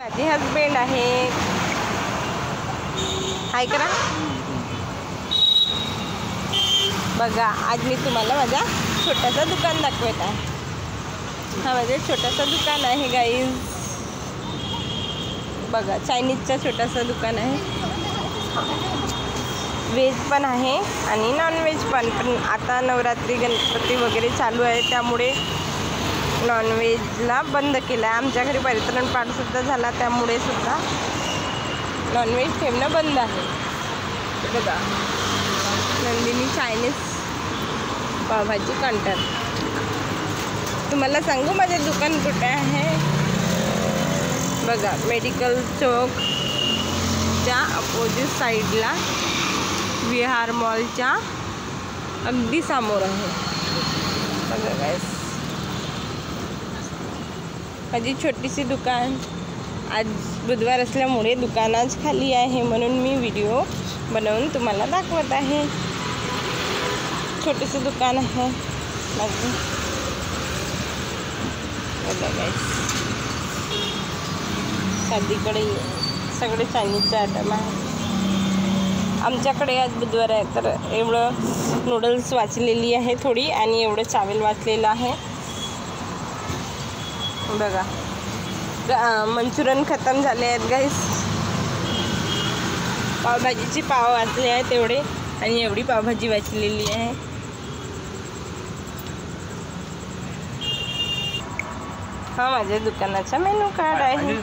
माझे हस्बंड आहेत. हाय करा. बघा आज मी तुम्हाला माझा छोटासा दुकान दाखवत आहे. हा माझा छोटासा दुकान आहे गाईज. बघा चायनीजचा छोटासा दुकान आहे. व्हेज पण आहे आणि नॉनव्हेज पण. आता नवरात्री गणपती वगैरे चालू आहे त्यामुळे नॉनव्हेजला बंद केलं आहे. आमच्या घरी परित्रण पाठसुद्धा झाला त्यामुळे सुद्धा नॉनव्हेज ठेवणं बंद आहे. बघा नंदिनी चायनीज पावभाजी काउंटर. तुम्हाला सांगू माझे दुकान कुठे आहे. बघा मेडिकल चौकच्या अपोजिट साईडला विहार मॉलच्या अगदी समोर आहे. बघा गाइस माझी छोटीशी दुकान. आज बुधवार असल्यामुळे दुकान आज खाली आहे म्हणून मी व्हिडिओ बनवून तुम्हाला दाखवत आहे. छोटेसे दुकान आहे माझे. बघा गाइस साधीकडे सगळे चायनीजचे आयटम आहे. आमच्याकडे आज बुधवार आहे तर एवढं नूडल्स वाचलेली आहे थोडी आणि एवढं चावल वाचलेलं आहे. बघा मंचुरियन खतम झाले आहेत गाईस. पावभाजीचे पाव वाचले आहेत एवढे आणि एवढी पावभाजी वाचलेली आहे. हा माझ्या दुकानाचा मेनू कार्ड आहे.